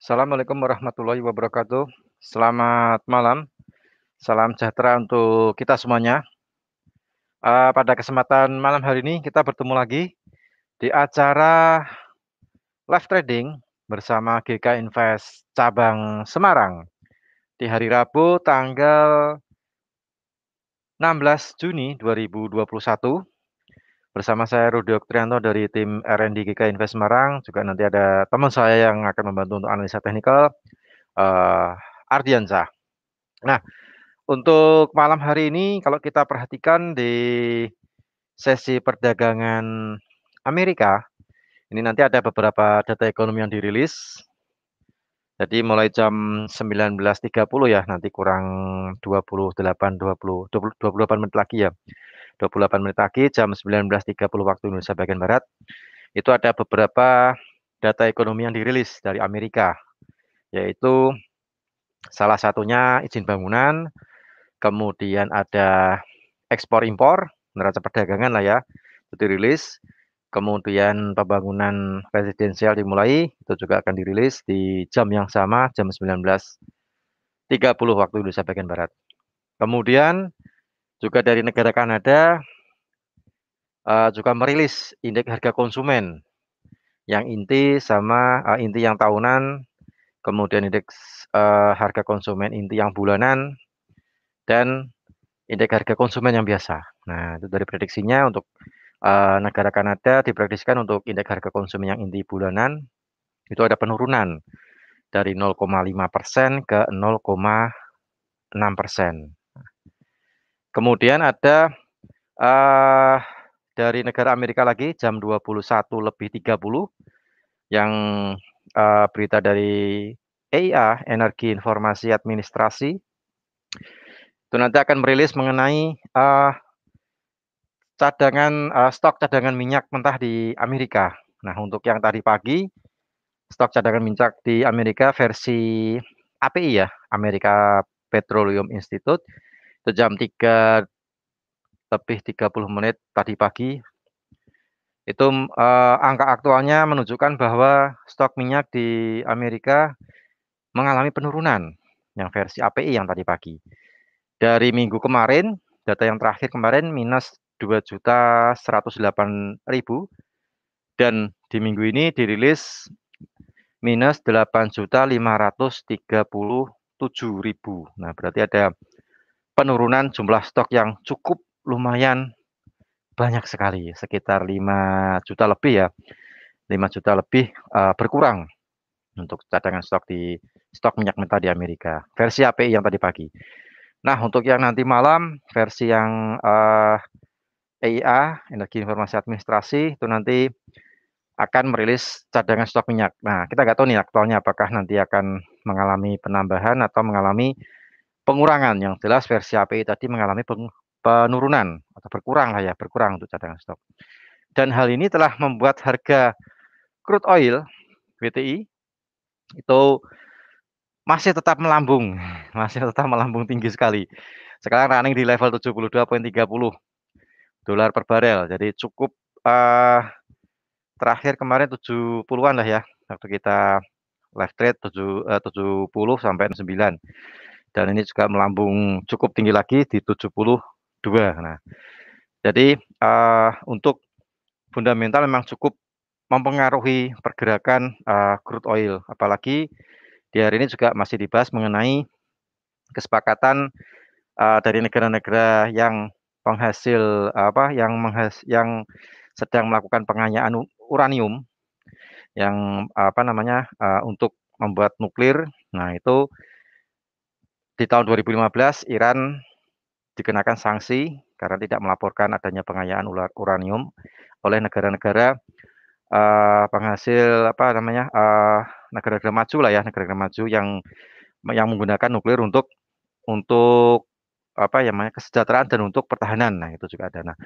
Assalamualaikum warahmatullahi wabarakatuh. Selamat malam, salam sejahtera untuk kita semuanya. Pada kesempatan malam hari ini kita bertemu lagi di acara live trading bersama GK Invest cabang Semarang di hari Rabu tanggal 16 Juni 2021 bersama saya Rudi Oktrianto dari tim R&D GK Invest Semarang. Juga nanti ada teman saya yang akan membantu untuk analisa teknikal, eh, Ardiansyah. Nah, untuk malam hari ini kalau kita perhatikan di sesi perdagangan Amerika, ini nanti ada beberapa data ekonomi yang dirilis. Jadi mulai jam 19.30 ya, nanti kurang 28 menit lagi ya. 28 menit lagi jam 19.30 waktu Indonesia bagian Barat. Itu ada beberapa data ekonomi yang dirilis dari Amerika, yaitu salah satunya izin bangunan, kemudian ada ekspor impor, neraca perdagangan lah ya, itu dirilis. Kemudian pembangunan residensial dimulai, itu juga akan dirilis di jam yang sama, jam 19.30 waktu Indonesia bagian Barat. Kemudian juga dari negara Kanada juga merilis indeks harga konsumen yang inti sama inti yang tahunan, kemudian indeks harga konsumen inti yang bulanan, dan indeks harga konsumen yang biasa. Nah, itu dari prediksinya untuk negara Kanada diprediksikan untuk indeks harga konsumen yang inti bulanan itu ada penurunan dari 0,5% ke 0,6%. Kemudian ada dari negara Amerika lagi jam 21.30 yang berita dari EIA, Energi Informasi Administrasi, itu nanti akan merilis mengenai stok cadangan minyak mentah di Amerika. Nah, untuk yang tadi pagi, stok cadangan minyak di Amerika versi API ya, Amerika Petroleum Institute, itu jam 3:30 tadi pagi, itu angka aktualnya menunjukkan bahwa stok minyak di Amerika mengalami penurunan yang versi API yang tadi pagi. Dari minggu kemarin, data yang terakhir kemarin minus 2.108.000 dan di minggu ini dirilis minus 8.537.000. Nah, berarti ada penurunan jumlah stok yang cukup lumayan banyak sekali, sekitar 5 juta lebih ya. 5 juta lebih berkurang untuk cadangan stok minyak mentah di Amerika. Versi API yang tadi pagi. Nah, untuk yang nanti malam, versi yang EIA, Energi Informasi Administrasi, itu nanti akan merilis cadangan stok minyak. Nah, kita nggak tahu nih aktualnya apakah nanti akan mengalami penambahan atau mengalami pengurangan. Yang jelas versi API tadi mengalami penurunan atau berkurang lah ya, berkurang untuk cadangan stok. Dan hal ini telah membuat harga crude oil WTI itu masih tetap melambung, masih tetap melambung tinggi sekali. Sekarang running di level 72,30 dolar per barel. Jadi cukup terakhir kemarin 70-an lah ya, waktu kita live trade 70 sampai 9. Dan ini juga melambung cukup tinggi lagi di 72. Nah, jadi untuk fundamental memang cukup mempengaruhi pergerakan crude oil. Apalagi di hari ini juga masih dibahas mengenai kesepakatan dari negara-negara yang penghasil yang sedang melakukan pengayaan uranium yang untuk membuat nuklir. Nah, itu di tahun 2015 Iran dikenakan sanksi karena tidak melaporkan adanya pengayaan uranium oleh negara-negara penghasil negara-negara maju lah ya, negara-negara maju yang menggunakan nuklir untuk kesejahteraan dan untuk pertahanan. Nah, itu juga ada. Nah,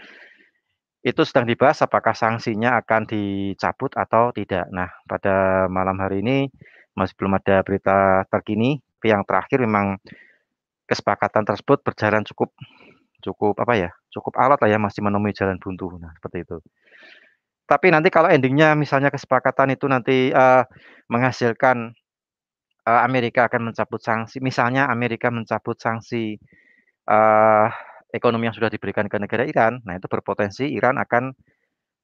itu sedang dibahas apakah sanksinya akan dicabut atau tidak. Nah, pada malam hari ini masih belum ada berita terkini, tapi yang terakhir memang kesepakatan tersebut berjalan cukup cukup alot lah ya, masih menemui jalan buntu. Nah, seperti itu. Tapi nanti kalau endingnya misalnya kesepakatan itu nanti menghasilkan Amerika akan mencabut sanksi, misalnya Amerika mencabut sanksi eee, ekonomi yang sudah diberikan ke negara Iran, nah itu berpotensi Iran akan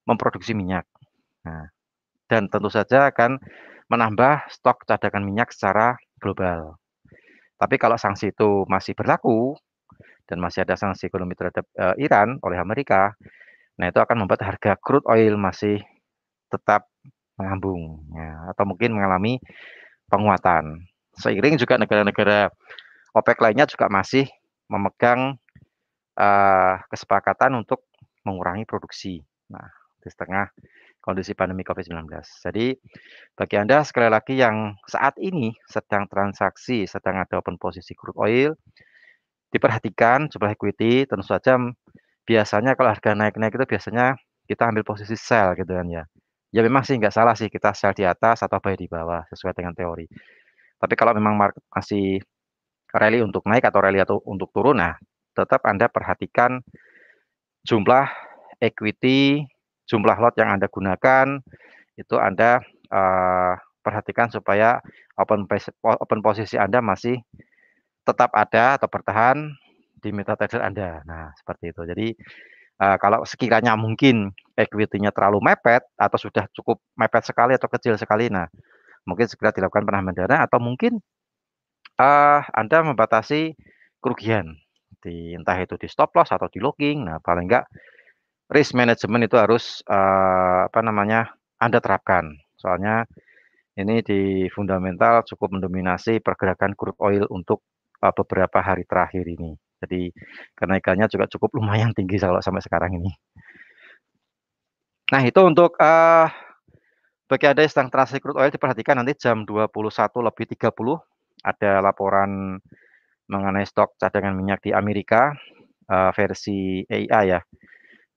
memproduksi minyak. Nah, dan tentu saja akan menambah stok cadangan minyak secara global. Tapi kalau sanksi itu masih berlaku dan masih ada sanksi ekonomi terhadap, Iran oleh Amerika, nah itu akan membuat harga crude oil masih tetap mengambung, ya, atau mungkin mengalami penguatan. Seiring juga negara-negara OPEC lainnya juga masih memegang kesepakatan untuk mengurangi produksi. Nah, di tengah kondisi pandemi COVID-19. Jadi, bagi Anda sekali lagi yang saat ini sedang transaksi, sedang ada open posisi crude oil, diperhatikan jumlah equity, tentu saja biasanya kalau harga naik-naik itu biasanya kita ambil posisi sell gitu kan ya. Ya memang sih nggak salah sih kita sell di atas atau buy di bawah sesuai dengan teori. Tapi kalau memang market masih rally untuk naik atau rally atau untuk turun, nah tetap Anda perhatikan jumlah equity, jumlah lot yang Anda gunakan, itu Anda, perhatikan supaya open posisi Anda masih tetap ada atau bertahan di MetaTrader Anda. Nah, seperti itu. Jadi, kalau sekiranya mungkin equity-nya terlalu mepet atau sudah cukup mepet sekali atau kecil sekali, nah mungkin segera dilakukan penahanan dana atau mungkin, Anda membatasi kerugian entah itu di stop loss atau di logging. Nah, paling enggak risk management itu harus, apa namanya, Anda terapkan. Soalnya ini di fundamental cukup mendominasi pergerakan crude oil untuk, beberapa hari terakhir ini. Jadi kenaikannya juga cukup lumayan tinggi kalau sampai sekarang ini. Nah itu untuk, bagi Anda yang sedang transaksi crude oil diperhatikan nanti jam 21.30 ada laporan mengenai stok cadangan minyak di Amerika, versi EIA ya,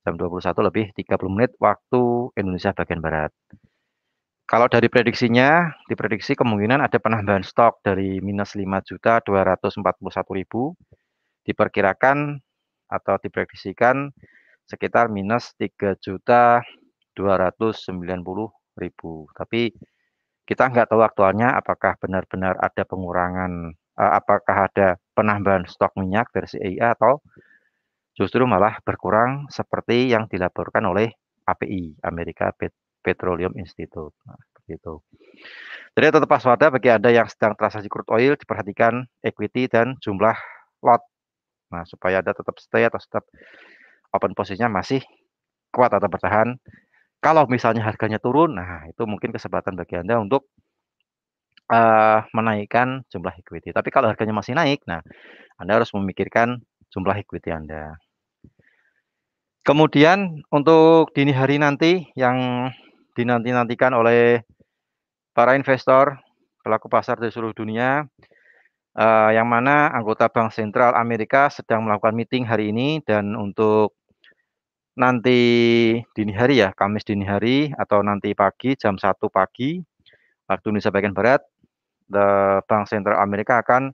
jam 21.30 waktu Indonesia bagian barat. Kalau dari prediksinya, diprediksi kemungkinan ada penambahan stok dari minus 5.241.000, diperkirakan atau diprediksikan sekitar minus 3.290.000. Tapi kita nggak tahu aktualnya apakah benar-benar ada pengurangan, apakah ada penambahan stok minyak versi EIA atau justru malah berkurang seperti yang dilaporkan oleh API, Amerika Petroleum Institute. Nah, seperti itu. Jadi tetap waspada bagi Anda yang sedang transaksi crude oil, diperhatikan equity dan jumlah lot. Nah, supaya Anda tetap stay atau tetap open posisinya masih kuat atau bertahan. Kalau misalnya harganya turun, nah itu mungkin kesempatan bagi Anda untuk menaikkan jumlah equity. Tapi kalau harganya masih naik, nah Anda harus memikirkan jumlah equity Anda. Kemudian untuk dini hari nanti yang dinanti-nantikan oleh para investor, pelaku pasar di seluruh dunia, yang mana anggota Bank Sentral Amerika sedang melakukan meeting hari ini dan untuk nanti dini hari ya, Kamis dini hari atau nanti pagi jam 1 pagi waktu Indonesia bagian barat, Bank Sentral Amerika akan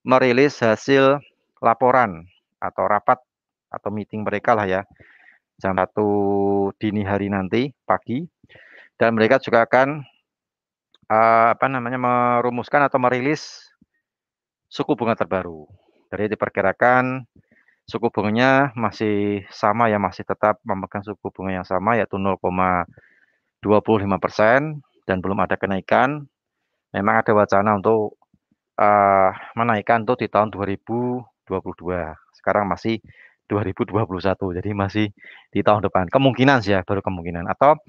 merilis hasil laporan atau rapat atau meeting mereka lah ya, jam 1 dini hari nanti pagi, dan mereka juga akan, apa namanya, merumuskan atau merilis suku bunga terbaru. Jadi diperkirakan suku bunganya masih sama ya, masih tetap memegang suku bunga yang sama yaitu 0,25% dan belum ada kenaikan. Memang ada wacana untuk, menaikkan tuh di tahun 2022. Sekarang masih 2021, jadi masih di tahun depan. Kemungkinan sih ya, baru kemungkinan. Atau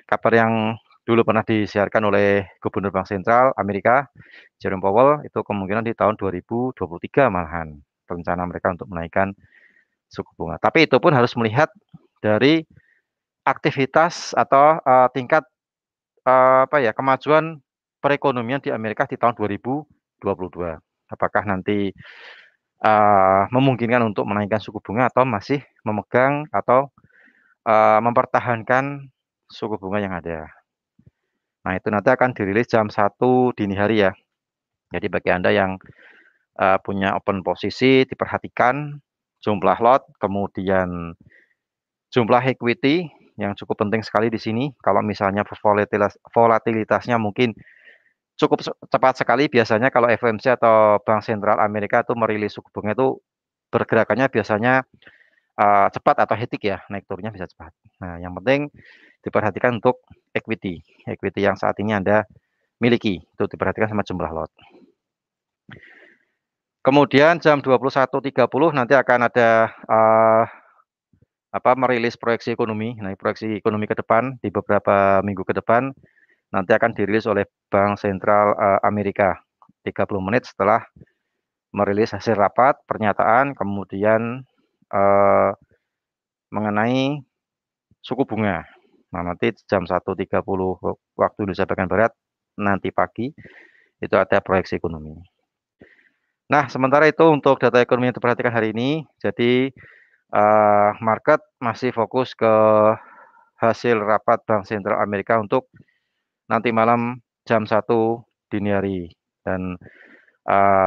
kabar yang dulu pernah disiarkan oleh Gubernur Bank Sentral Amerika, Jerome Powell, itu kemungkinan di tahun 2023 malahan rencana mereka untuk menaikkan suku bunga. Tapi itu pun harus melihat dari aktivitas atau, tingkat, apa ya, kemajuan perekonomian di Amerika di tahun 2022. Apakah nanti, memungkinkan untuk menaikkan suku bunga atau masih memegang atau, mempertahankan suku bunga yang ada. Nah, itu nanti akan dirilis jam 1 dini hari ya. Jadi bagi Anda yang, punya open posisi diperhatikan jumlah lot, kemudian jumlah equity yang cukup penting sekali di sini. Kalau misalnya volatilitasnya mungkin cukup cepat sekali biasanya kalau FOMC atau Bank Sentral Amerika itu merilis suku bunga itu pergerakannya biasanya cepat atau hektik ya, naik turunnya bisa cepat. Nah, yang penting diperhatikan untuk equity, equity yang saat ini Anda miliki, itu diperhatikan sama jumlah lot. Kemudian jam 21.30 nanti akan ada merilis proyeksi ekonomi. Nah, proyeksi ekonomi ke depan di beberapa minggu ke depan nanti akan dirilis oleh Bank Sentral Amerika 30 menit setelah merilis hasil rapat, pernyataan, kemudian mengenai suku bunga. Nah, nanti jam 1.30 waktu Indonesia bagian Barat, nanti pagi, itu ada proyeksi ekonomi. Nah, sementara itu untuk data ekonomi yang diperhatikan hari ini, jadi market masih fokus ke hasil rapat Bank Sentral Amerika untuk nanti malam jam 1 dini hari. Dan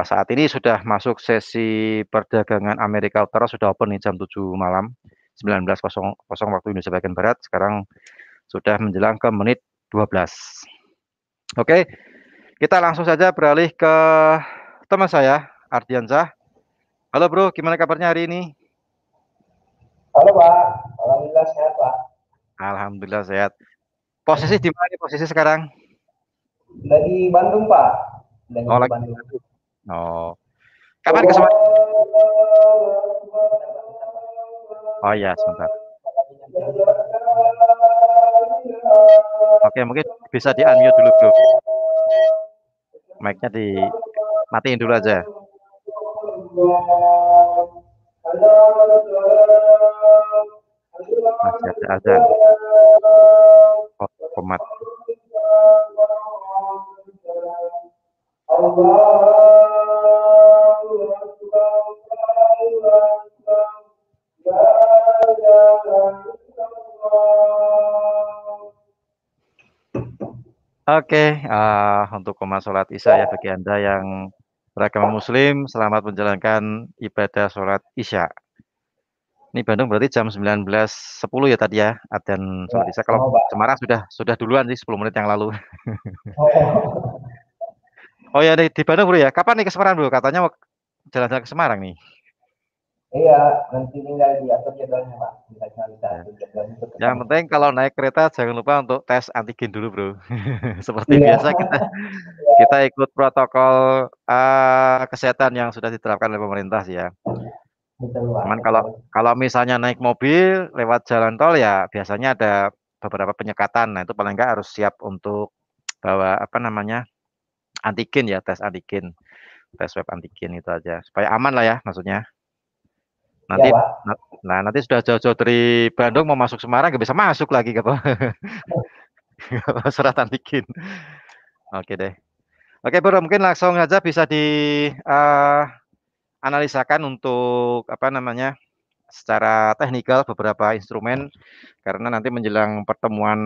saat ini sudah masuk sesi perdagangan Amerika Utara, sudah open nih jam 7 malam, 19.00 waktu Indonesia bagian Barat, sekarang sudah menjelang ke menit 12. Oke, kita langsung saja beralih ke teman saya, Ardiansyah. Halo bro, gimana kabarnya hari ini? Halo Pak, alhamdulillah sehat Pak. Alhamdulillah sehat. Posisi di mana nih posisi sekarang? Dari Bandung Pak, lagi Oh, di lagi. Bandung. Oh, kapan ke Semarang? Oh iya, sebentar. Oke, mungkin bisa di unmute dulu bro. Mic-nya dimatiin dulu aja. Masih ada azan. Oh, komat. Oke, untuk komat sholat Isya ya bagi Anda yang beragama Muslim, selamat menjalankan ibadah sholat Isya. Ini Bandung berarti jam 19.10 ya tadi ya, adzan Ya, sholat Isya. Kalau sama Pak. Semarang sudah duluan sih 10 menit yang lalu. Oh, Oh ya di Bandung bro ya. Kapan nih ke Semarang bro? Katanya mau jalan-jalan ke Semarang nih. iya, nanti tinggal diatur jadwalnya Pak. Tinggal Ya. diatur jadwalnya untuk ke Yang sana. penting kalau naik kereta jangan lupa untuk tes antigen dulu bro. Seperti Iya, biasa kita ikut protokol kesehatan yang sudah diterapkan oleh pemerintah sih ya. betul Pak, Cuman kalau betul. kalau misalnya naik mobil lewat jalan tol ya biasanya ada beberapa penyekatan. Nah itu paling enggak harus siap untuk bawa antigen ya, tes antigen, tes swab antigen itu aja supaya aman lah ya maksudnya. Iya Nanti Pak. nah nanti sudah jauh-jauh dari Bandung mau masuk Semarang nggak bisa masuk lagi gitu. Surat antigen. Oke deh. Oke Bro, mungkin langsung aja bisa dianalisakan untuk secara teknikal beberapa instrumen karena nanti menjelang pertemuan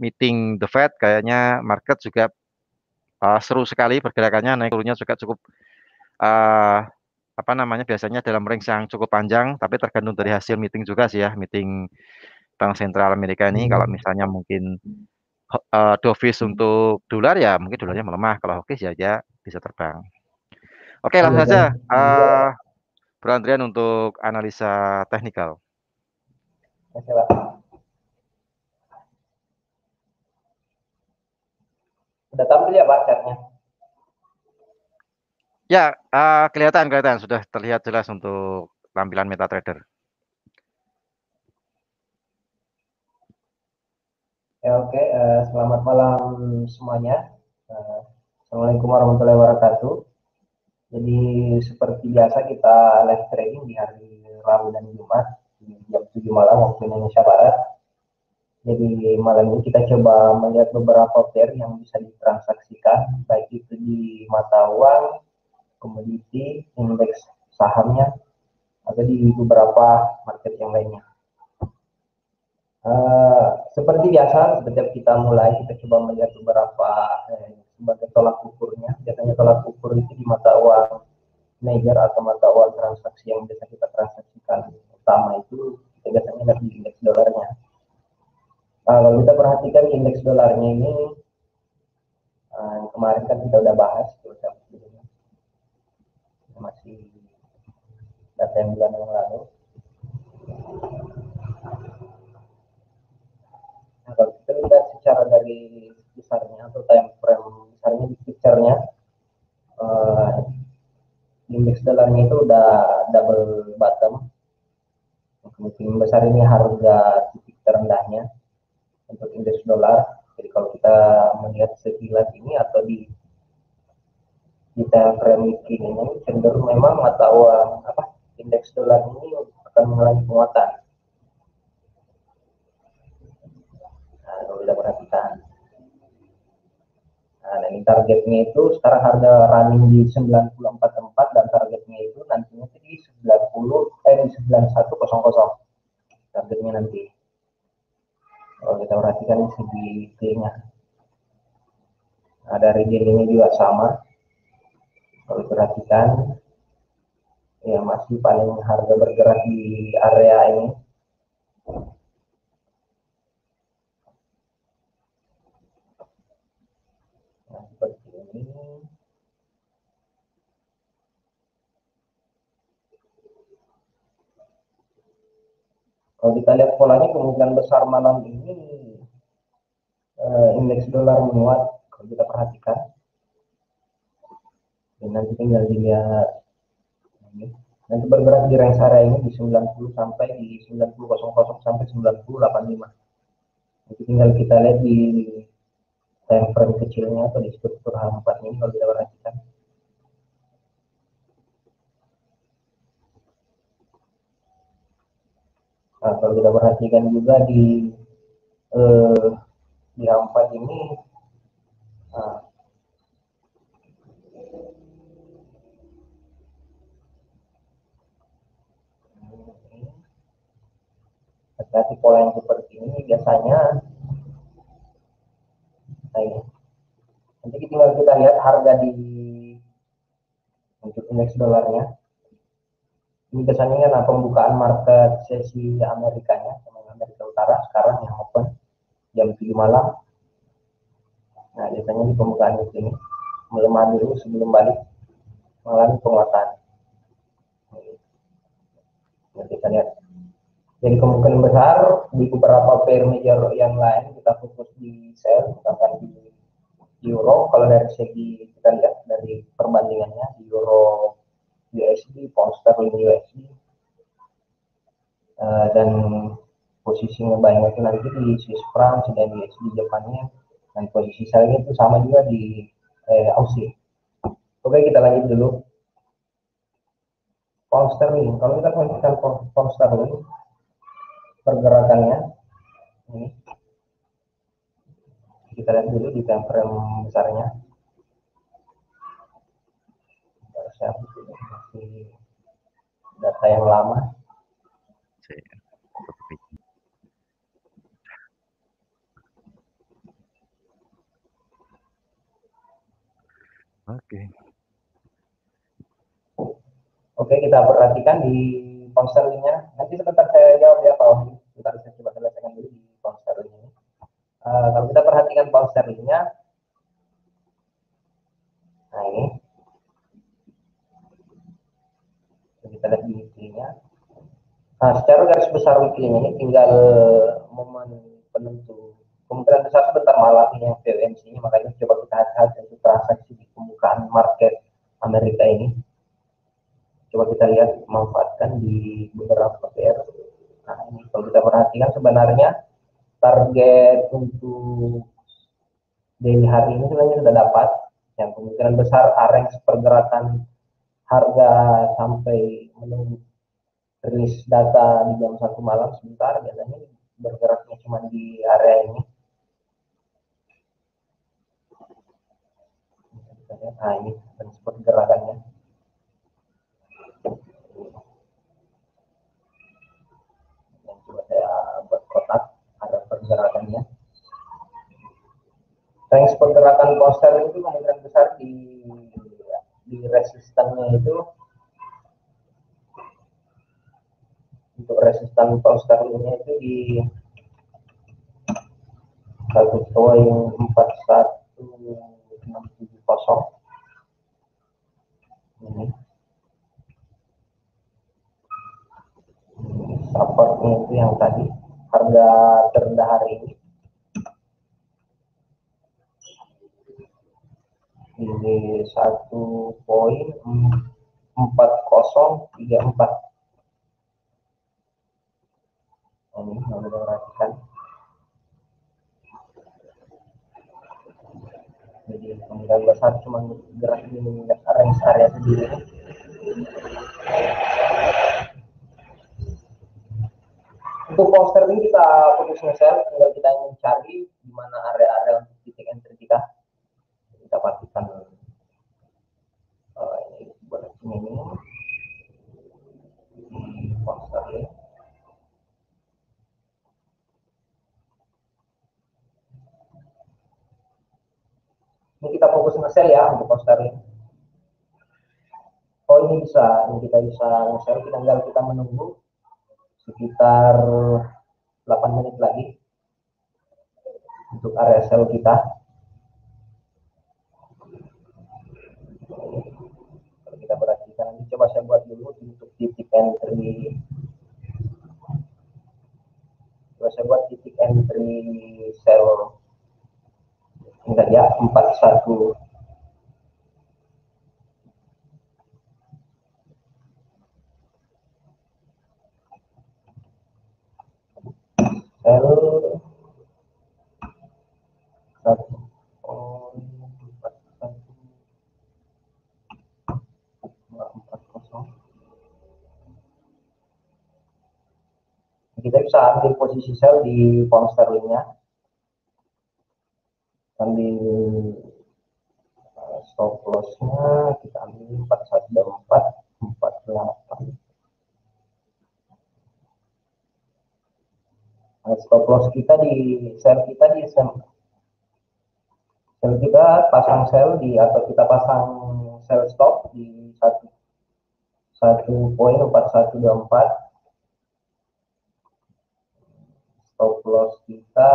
meeting The Fed kayaknya market juga seru sekali pergerakannya, naik turunnya juga cukup eh, biasanya dalam range yang cukup panjang, tapi tergantung dari hasil meeting juga sih ya, meeting Bank Sentral Amerika ini. Kalau misalnya mungkin dovish untuk dolar ya mungkin dolarnya melemah, kalau hawkish ya dia bisa terbang. Oke, Oh, langsung iya, saja iya. Bro Andrian untuk analisa teknikal. Oke Pak. Udah tampil ya Pak chartnya? Ya, kelihatan kelihatan sudah terlihat jelas untuk tampilan MetaTrader. Ya oke, selamat malam semuanya. Eh, Assalamualaikum warahmatullahi wabarakatuh. Jadi seperti biasa kita live trading di hari Rabu dan Jumat di jam 7 malam waktu Indonesia Barat. Jadi malam ini kita coba melihat beberapa pair yang bisa ditransaksikan, baik itu di mata uang, komoditi, indeks sahamnya, atau di beberapa market yang lainnya. Seperti biasa, setiap kita mulai, kita coba melihat beberapa sebagai tolak ukurnya. Biasanya tolak ukur itu di mata uang major atau mata uang transaksi yang biasa kita transaksikan. Pertama itu kita biasanya lihat di indeks dolarnya. Kalau kita perhatikan indeks dolarnya ini Kemarin kan kita udah bahas masih data yang bulan yang lalu. Nah, kalau kita lihat secara dari besarnya atau time frame besarnya di picture-nya, indeks dolarnya itu udah double bottom. Kemungkinan besar ini harga titik terendahnya untuk indeks dolar. Jadi kalau kita melihat sekilas ini atau di time frame ini cenderung memang mata uang indeks dolar ini akan mengalami penguatan. Nah, kalau kita perhatikan. Nah, ini targetnya itu sekarang harga running di 94.4 dan targetnya itu nantinya di 91.00 targetnya nanti. Kalau kita perhatikan segi kirinya. Nah, dari ini juga sama. Kalau perhatikan ya masih paling harga bergerak di area ini. Nah, seperti ini. Kalau kita lihat polanya kemungkinan besar malam ini indeks dolar menguat kalau kita perhatikan. Dan nanti tinggal dilihat ini. Nanti bergerak di range area ini di 90 sampai di 90.00 sampai 90.85. Nanti tinggal kita lihat di time frame kecilnya atau di struktur H4 ini kalau kita perhatikan. Nah, kalau kita perhatikan juga di H4 ini hati-hati pola yang seperti ini biasanya nah ini. Nanti tinggal kita lihat harga untuk indeks dolarnya. Ini biasanya kan pembukaan market sesi Amerikanya, Amerika Utara sekarang yang open jam 7 malam. Nah, biasanya di pembukaan di sini melemah dulu sebelum balik mengalami penguatan. Nah, kita lihat. Jadi kemungkinan besar di beberapa pair major yang lain kita fokus di sell, misalkan di euro. Kalau dari segi kita lihat dari perbandingannya di euro USD, pound sterling USD, dan posisinya banyak itu nanti di Swiss franc dan di USD Jepannya, dan posisi selling itu sama juga di Aussie. Oke, kita lanjut dulu. Pound sterling, kalau kita perhatikan pound sterling pergerakannya ini kita lihat dulu di time frame besarnya. Masih data yang lama. Oke, kita perhatikan di pound sterlingnya. Nanti sebentar saya jawab ya Pak Wahyu. Sebentar saya coba selesaikan dulu di pound sterling ini. Kalau kita perhatikan pound sterlingnya, nah ini kita lihat di weekly-nya. Nah, secara garis besar weekly-nya ini tinggal momen penentu. Kemungkinan besar sebentar malam ini yang VOMC-nya, makanya coba kita lihat untuk transaksi di pembukaan market Amerika ini. Coba kita lihat manfaatkan di beberapa pair. Nah, ini kalau kita perhatikan sebenarnya target untuk daily hari ini sebenarnya sudah dapat. Yang kemungkinan besar range pergerakan harga sampai menunggu rilis data di jam 1 malam sebentar, biasanya bergeraknya cuma di area ini. Nah, ini range pergerakannya. Yang coba saya buat kotak ada pergerakannya. Range pergerakan poster itu kemungkinan besar di resistannya itu untuk resistan poster ini itu di 1.4125 yang tadi, harga terendah hari ini di 1,4034. Ini harus diperhatikan. Jadi kemudian besar cuma gerak di range area sendiri. Untuk poster ini kita fokus nge-sell, tinggal kita ingin cari di mana area-area untuk titik entry kita. Kita pastikan ini buat ini di poster ini. Ini kita fokus nge-sell ya untuk poster ini. Oh ini bisa, ini kita bisa nge-sell, tinggal kita menunggu sekitar 8 menit lagi untuk area sell kita. Kalau kita perhatikan, nanti coba saya buat dulu untuk titik entry. Coba saya buat titik entry sell. Enggak ya, 41. Sell 1,41. Kita bisa ambil posisi sell di pound sterlingnya, ambil stop lossnya kita ambil 412448. Nah, stop loss kita di sell kita di sell kita pasang sell di atau kita pasang sell stop di 1,4124. Stop loss kita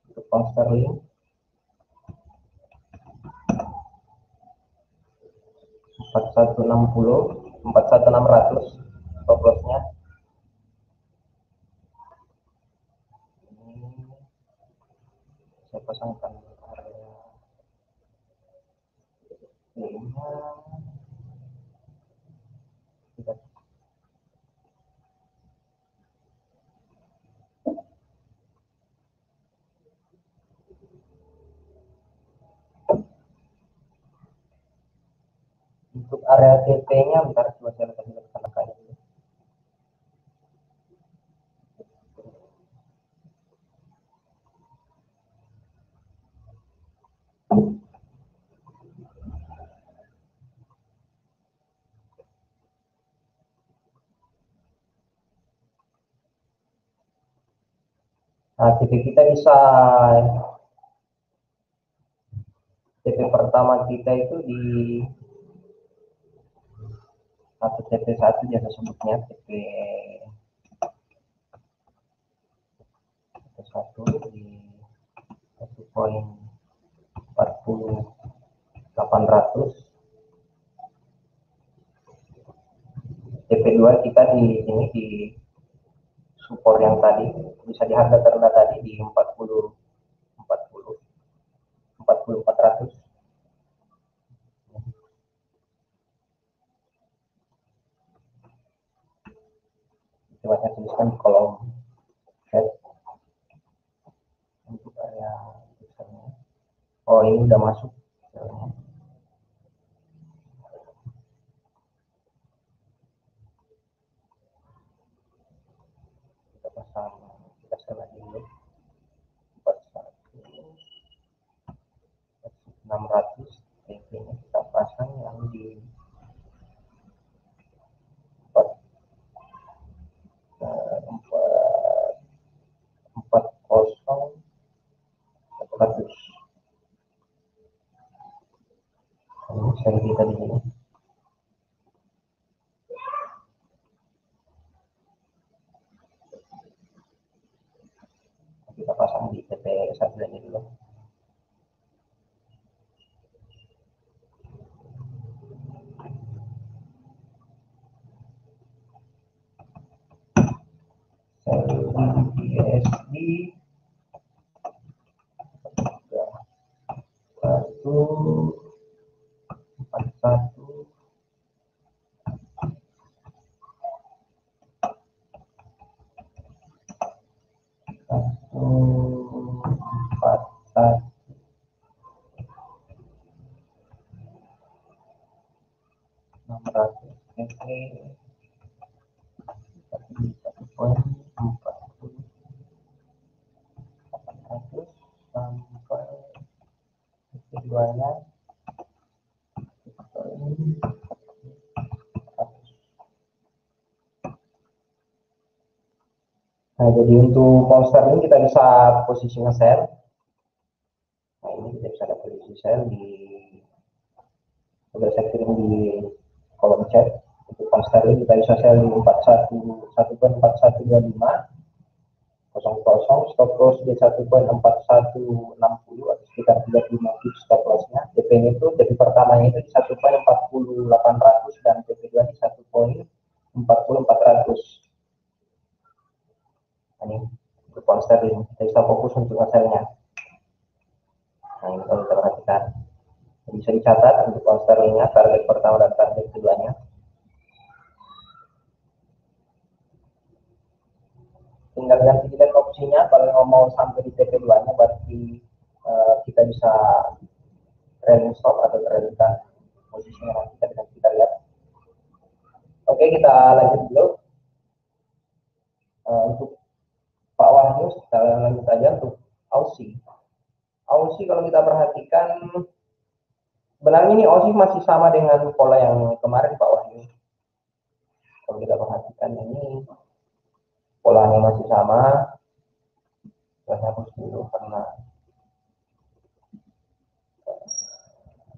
untuk pound sterling 41600 stop lossnya. Ini saya pasangkan area ini-nya. Untuk area TP-nya bentar coba saya kasih angkanya dulu. Nah, TP kita bisa TP pertama kita itu di satu TP1 biasa sebutnya TP1 di 1,40800. TP2 kita di sini di support yang tadi bisa di harga terendah tadi di 40400. Coba saya tuliskan di kolom chat untuk area misalnya. Oh ini udah masuk. Kita pasang, kita share lagi dulu. 600 TP-nya kita pasang yang di 40100. Ini sel kita di sini. Kita pasang di TP1 ini dulu. empat satu 600 PP 1,400 sampai keduanya. Nah, jadi untuk pound sterling kita bisa posisi nge-sell. Nah, ini kita bisa ada posisi sell di, sudah saya kirim di kolom chat. Untuk pound sterling kita bisa sell di 41,4125 stop loss di 1,4160 atau sekitar 35 pips stop lossnya. DP itu DP pertamanya itu di 1,40800 dan DP 2 di 1,40400. Ini untuk pound sterling kita bisa fokus untuk hasilnya. Nah, ini kalau kita perhatikan bisa dicatat untuk pound sterlingnya target pertama dan target keduanya. Tinggal ganti dilihat opsinya. Kalau mau sampai di TP2 nya berarti kita bisa trailing stop atau trailing posisinya nanti kita lihat. Oke, kita lanjut dulu. Untuk Pak Wahyu kita lanjut aja untuk Aussie. Aussie kalau kita perhatikan sebenarnya ini Aussie masih sama dengan pola yang kemarin Pak Wahyu. Kalau kita perhatikan ini polanya masih sama. Saya hapus dulu karena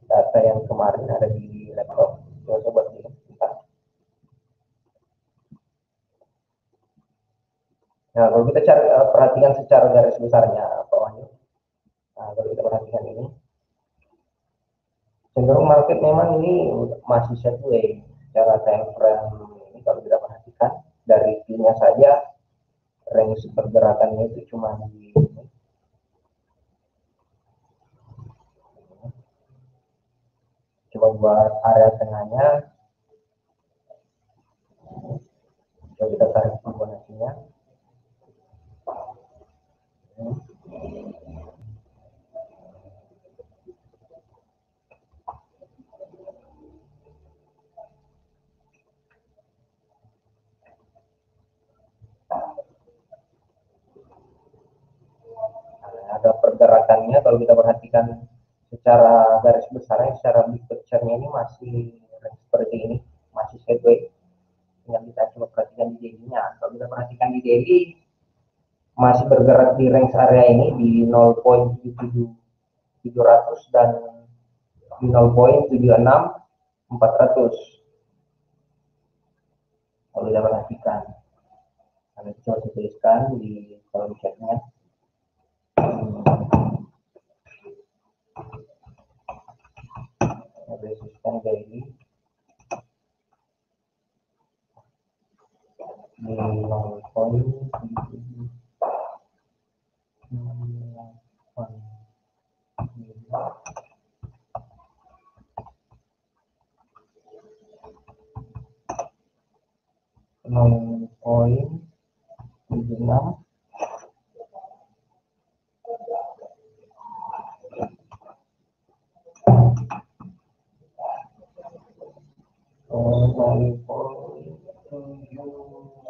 data yang kemarin ada di laptop. Coba dilihat sebentar. Nah, kalau kita perhatikan secara garis besarnya Pak Wahyu. Nah, kalau kita perhatikan ini cenderung market memang ini masih sideways secara time frame. Ini kalau kita perhatikan dari T-nya saja range pergerakannya itu cuma di coba buat area tengahnya. Coba kita tarik Fibonacci-nya. Ada pergerakannya kalau kita perhatikan secara garis besarnya, secara big picture-nya ini masih seperti ini, masih sideways. Yang kita coba perhatikan di daily-nya. Kalau kita perhatikan di daily masih bergerak di range area ini di 0.77700 dan di 0.76400. Kalau kita perhatikan, kami coba tuliskan di kolom chatnya. Resisten daily di 0.7 0.76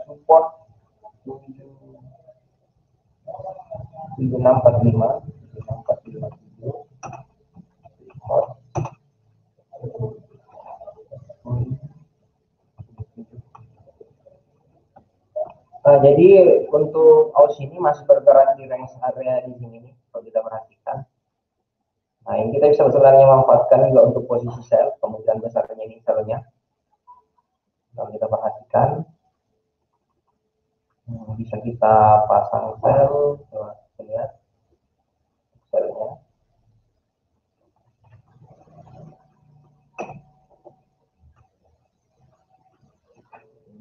support 7645 Nah, jadi untuk Aussie ini masih bergerak di range area di sini nih, kalau kita perhatikan. Nah, ini kita bisa sebenarnya memanfaatkan juga untuk posisi sell, kemungkinan besarnya ini sellnya. Kalau kita perhatikan, bisa kita pasang sell, coba kita lihat sellnya.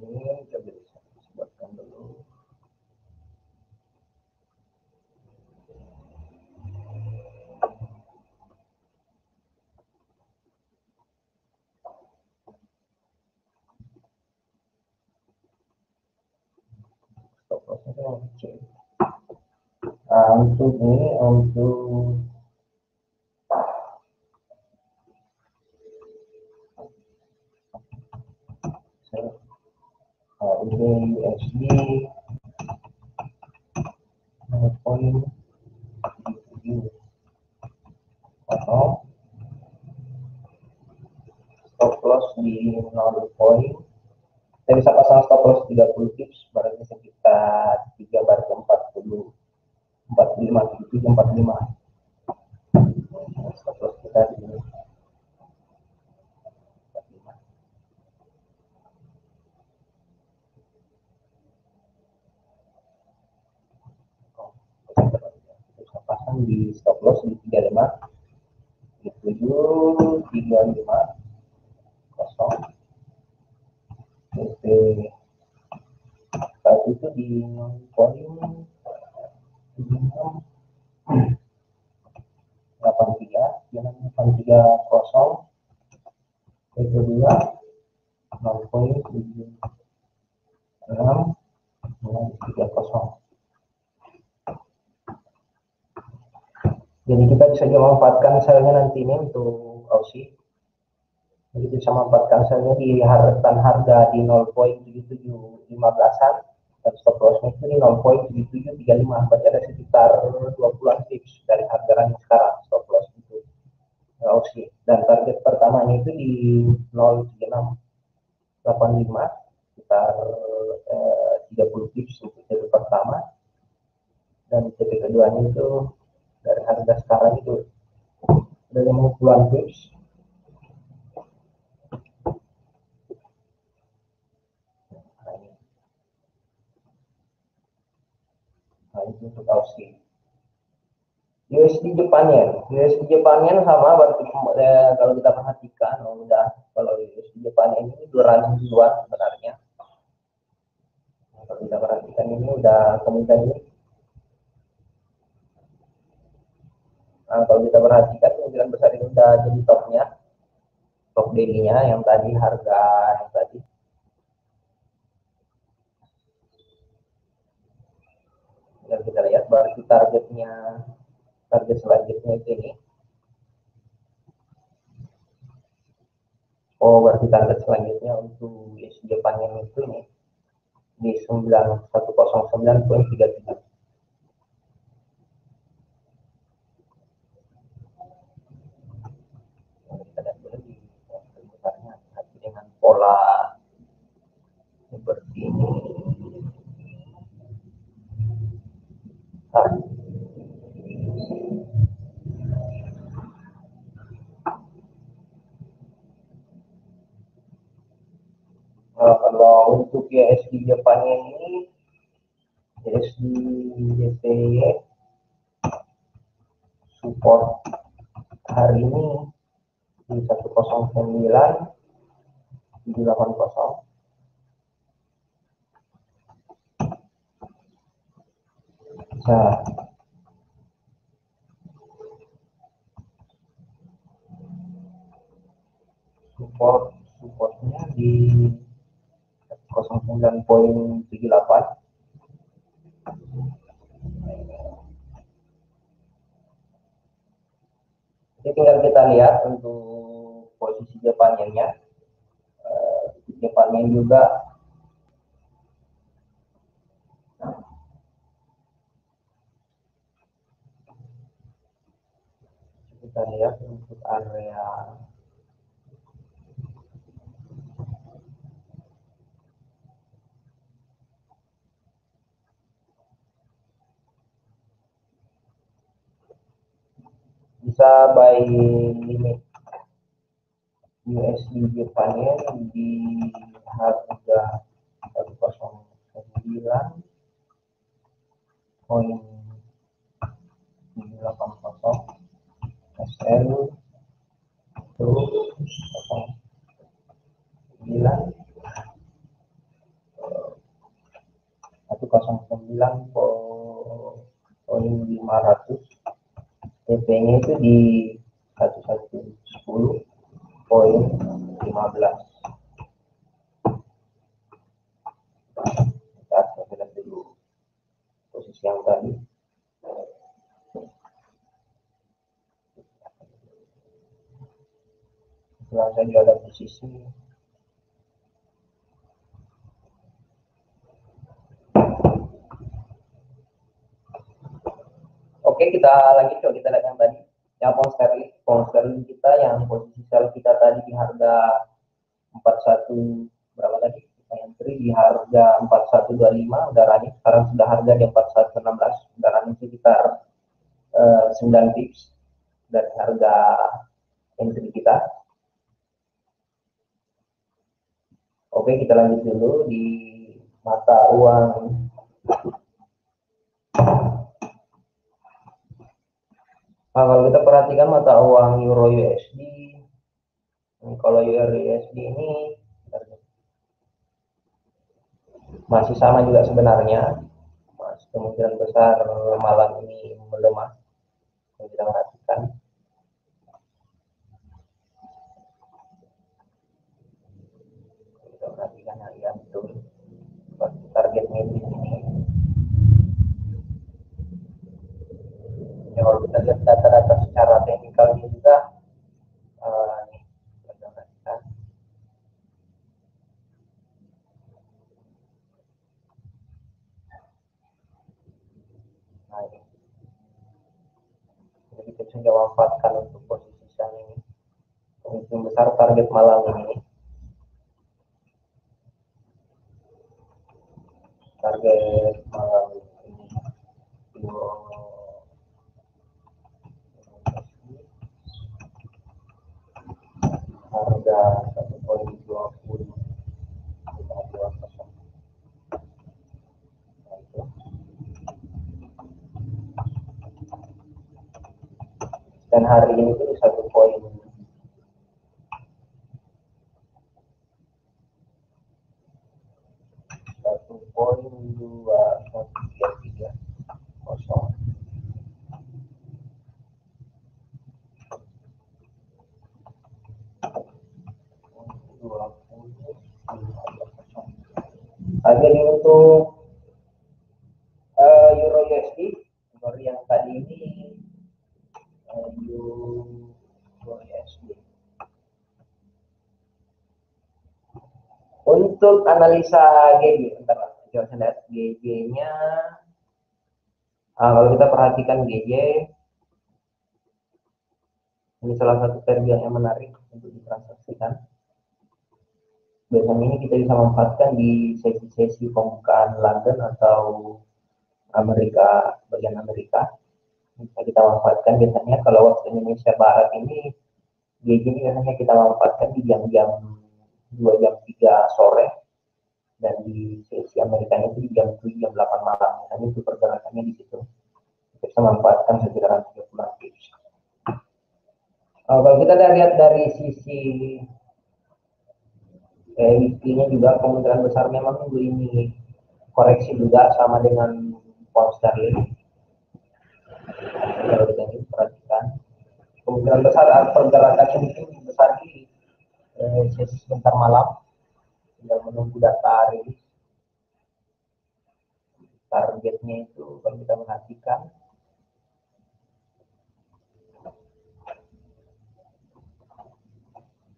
Ini coba disebutkan dulu. Stop lossnya yang kecil. untuk ini untuk ini USD poin 7 atau stop loss di 0 poin. Kita bisa pasang stop loss 30 pips, berarti sekitar 3 berarti 40 45 47 45. Stop loss kita di 45. Kita pasang di stop loss di 35 7 35 kosong. Saat itu di poin 83 kosong. Kedua 0,76 30. Jadi kita bisa memanfaatkan selnya nanti ini untuk Aussie. Jadi bisa memanfaatkan selnya di harga di 0,7715an dan stop lossnya itu di 0,7735, berarti ada sekitar 20 tips dari harga yang sekarang stop loss itu Aussie. Dan target pertamanya itu di 0,3685, sekitar 30 tips untuk TP pertama, dan TP keduanya itu dari harga sekarang itu dari 50-an tips. Nah, itu untuk Aussie. USD Jepannya sama berarti kalau kita perhatikan kalau USD Jepannya ini 200 yuan sebenarnya. Nah, kalau kita perhatikan ini udah kemungkinan ini. Nah, kalau kita perhatikan kemungkinan besar ini udah jadi topnya, top daily-nya yang tadi harga yang tadi. Dan kita lihat berarti target selanjutnya itu ini. Oh, berarti target selanjutnya untuk USD Jepannya itu ini di 9109.33. Kita lihat dulu di besarnya dengan pola seperti ini. Kalau untuk USD Jepannya ini USD JPY support hari ini di 109.780. Nah, supportnya di 09.78. Jadi tinggal kita lihat untuk posisi Jepannya, Jepannya juga kita lihat untuk area bisa buy limit USD Jepannya di harga 109.780 SL itu 109.500. TP-nya itu di 1110.15. Kita lihat dulu posisi yang tadi. Langsung saja ada posisi. Oke, kita lanjut. Kalau kita lihat yang tadi, yang pound sterling kita yang posisi sell kita tadi di harga 41 berapa tadi? Kita entry di harga 4125 udah running, sekarang sudah harga di 4116, udah running sekitar 9 pips dari harga entry kita. Oke, kita lanjut dulu di mata uang. Nah, kalau kita perhatikan mata uang Euro USD, kalau Euro USD ini masih sama juga sebenarnya, masih kemungkinan besar malam ini melemah. Yang kita perhatikan, ya betul. Targetnya di sini. Ya, kalau kita lihat data-data secara teknikalnya juga, nih, kita perhatikan. Nah, ini. Jadi kita bisa manfaatkan untuk posisi saham ini. Kemungkinan besar target malam ini. Target malam ini harga 1,20. Dan hari ini itu 1,20. Harga ini untuk Euro USD yang tadi ini Euro USD. Untuk analisa GG, bentar lah, coba saya lihat GG-nya. Kalau kita perhatikan GG, ini salah satu target yang menarik untuk ditransaksikan. Biasanya ini kita bisa manfaatkan di sesi-sesi pembukaan London atau Amerika, bagian Amerika. Bisa kita manfaatkan biasanya kalau waktu Indonesia Barat ini, GG ini biasanya kita manfaatkan di jam-jam 2 jam 3 sore, dan di sesi Amerika itu di jam 7 jam 8 malam. Misalnya itu pergerakannya di situ. Kita bisa manfaatkan sekitaran 30 pips. Kalau kita lihat dari sisi weekly-nya juga, kemungkinan besar memang minggu ini koreksi juga sama dengan pound sterling. Kalau kita perhatikan, kemungkinan besar pergerakannya mungkin besar di sesi sebentar malam, tinggal menunggu data hari ini. Targetnya itu kalau kita perhatikan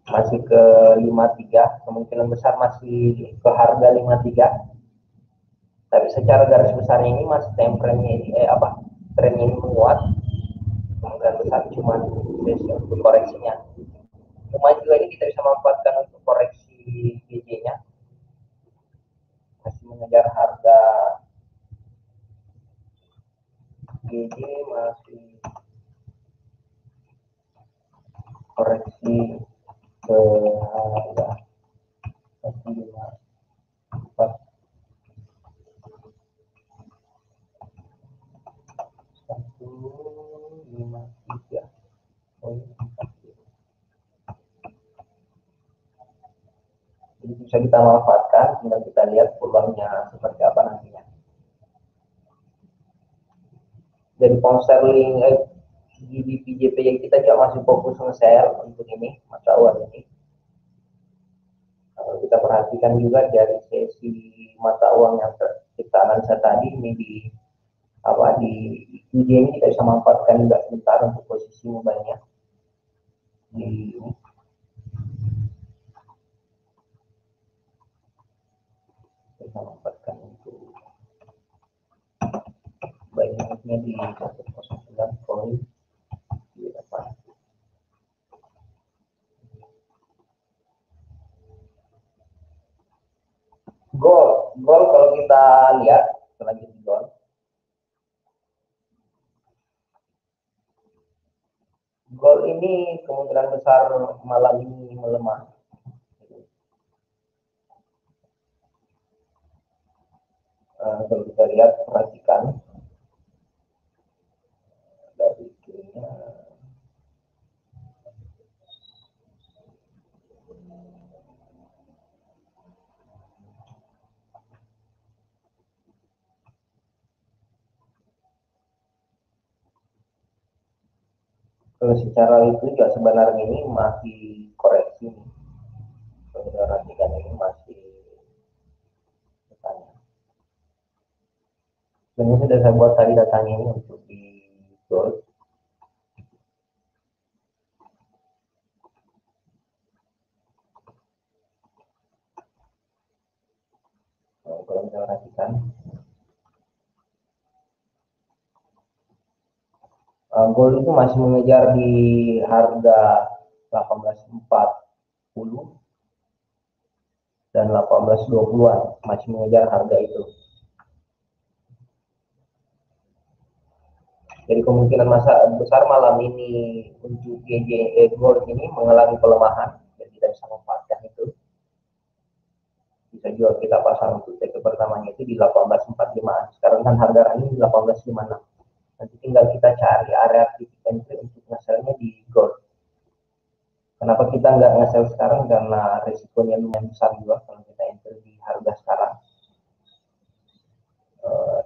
masih ke 53, kemungkinan besar masih ke harga 53. Tapi secara garis besar ini masih trennya ini trennya ini menguat. Kemungkinan besar cuma sesi untuk koreksinya. Cuma juga ini kita bisa manfaatkan untuk koreksi GJ-nya. Masih mengejar harga GJ, masih koreksi ke harga 154. Jadi bisa kita manfaatkan, tinggal kita lihat peluangnya seperti apa nantinya. Dari pound sterling GBP JPY kita juga masih fokus nge-sell untuk ini, mata uang ini. Kalau kita perhatikan juga dari sesi mata uang yang kita analisa tadi ini di UJ ini kita bisa manfaatkan juga sebentar untuk posisi mobile-nya di ini. bisa mendapatkan itu banyaknya di 109,8. Gol kalau kita lihat selanjutnya gol ini kemungkinan besar malam ini melemah. Kalau kita lihat, perhatikan dari kirinya. Kalau secara itu juga sebenarnya ini masih koreksi. Kalau kita perhatikan ini masih datanya. Sebenarnya sudah saya buat tadi datanya ini untuk di gold. Kalau kita perhatikan, gold itu masih mengejar di harga 18.40 dan 18.20-an, masih mengejar harga itu. Jadi kemungkinan besar malam ini untuk gold ini mengalami pelemahan dan tidak bisa memanfaatkan itu. Bisa juga kita pasang untuk take pertamanya itu di 18.45. Sekarang kan harga running di 18.56. Nanti tinggal kita cari area titik entry untuk nge-sell-nya di gold. Kenapa kita nggak nge-sell sekarang? Karena risikonya lumayan besar juga kalau kita enter di harga sekarang.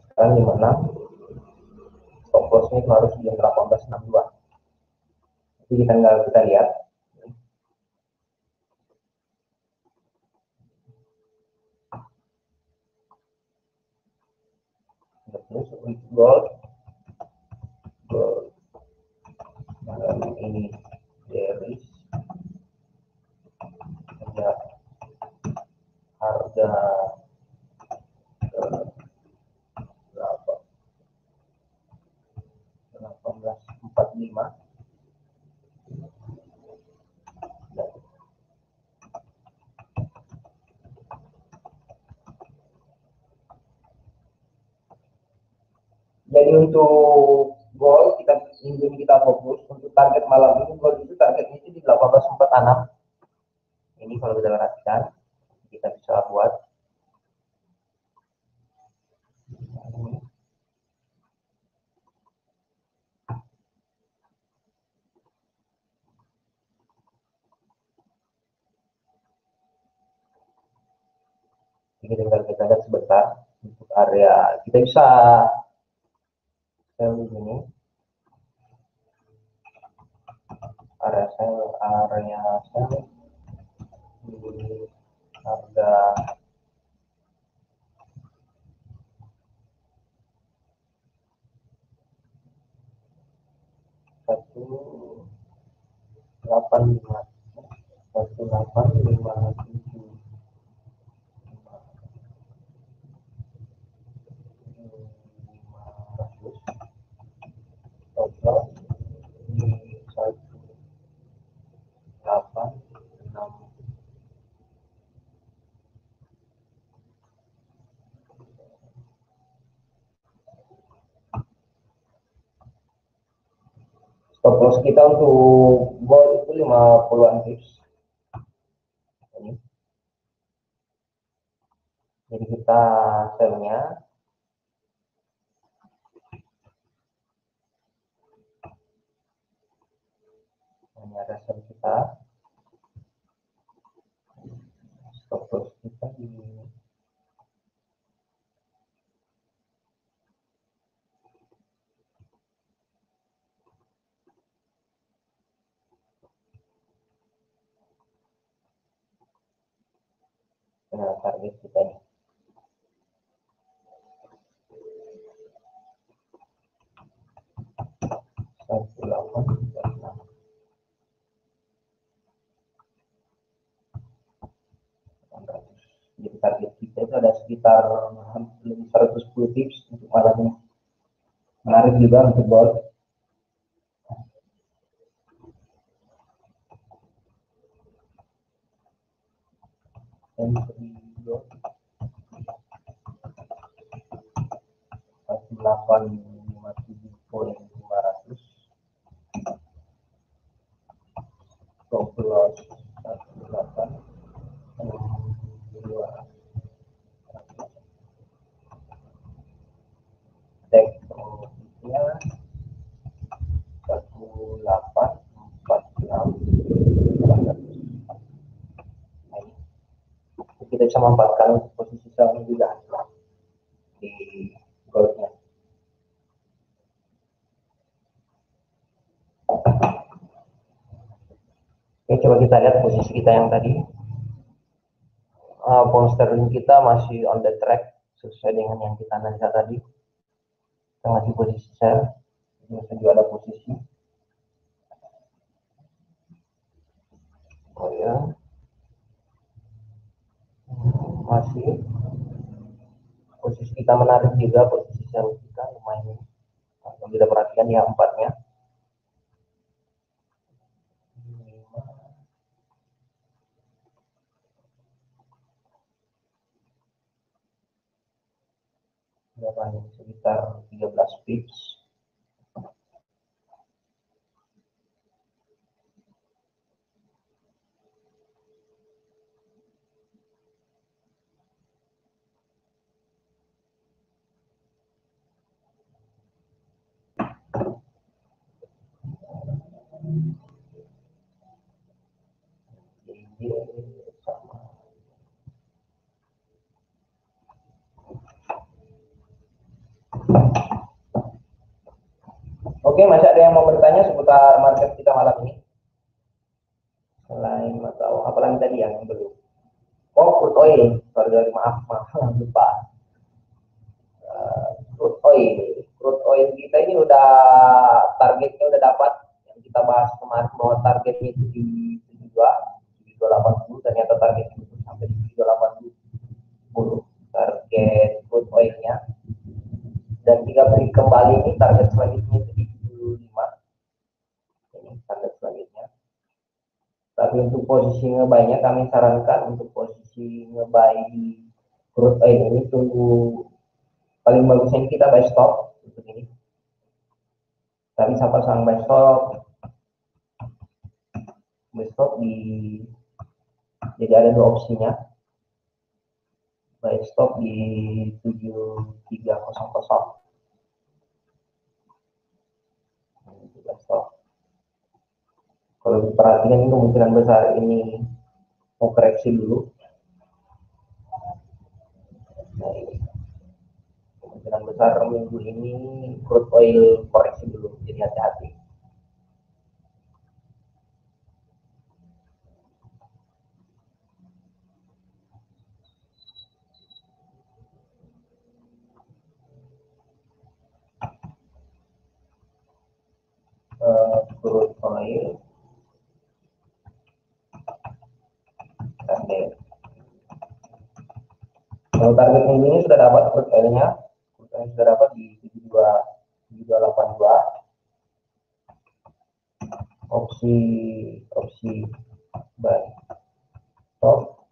Sekarang 56, stop loss-nya itu harus di 18.62. Jadi tinggal kita lihat. Terus gold ini bearish, ada harga berapa, 18.45. Jadi untuk gold kita fokus untuk target malam ini. Gold itu targetnya itu di 18.46. Ini kalau kita perhatikan kita bisa buat ini, tinggal kita lihat sebentar untuk area kita bisa sell di sini, area sell di harga 1857. Di 18.6. Stop loss kita untuk gold itu 50-an pips. Ini. Jadi kita sell-nya ini ada sell kita, stop loss kita di target kita ini. Jadi target kita itu ada sekitar sekitar lebih 110 tips untuk malam ini. Menarik juga untuk gold. Dan gold 1857.500 stop loss 1862 take profitnya 1846. Kita bisa memanfaatkan posisi sell juga di goldnya. Oke, coba kita lihat posisi kita yang tadi. Pound sterling kita masih on the track sesuai dengan yang kita analisa tadi. Kita masih posisi sell, masih juga ada posisi. Oh ya, masih posisi kita menarik juga, posisi sell kita lumayan. Kalau kita perhatikan ya empatnya. Berapa? Sekitar 13 pips. Oke, masih ada yang mau bertanya seputar market kita malam ini? Selain atau apalagi tadi yang belum? Oh, crude oil. Sorry, maaf, lupa. Crude oil kita ini udah targetnya udah dapat, yang kita bahas kemarin bahwa targetnya itu di 7280, ternyata targetnya itu sampai di 7280 target crude oilnya, dan jika beri kembali ini target selanjutnya itu di 75, ini target selanjutnya. Tapi untuk posisi ngebuy-nya kami sarankan untuk posisi ngebuy di crude oil ini tunggu, paling bagusnya kita buy stop untuk ini. Tapi bisa pasang buy stop di, jadi ada dua opsinya. Buy stop di 7300. Kalau diperhatikan ini kemungkinan besar ini mau koreksi dulu. Nah, ini kemungkinan besar minggu ini crude oil koreksi dulu, jadi hati-hati. Crude oil kalau target minggu ini sudah dapat crude oilnya, sudah dapat di 7282. Opsi buy stop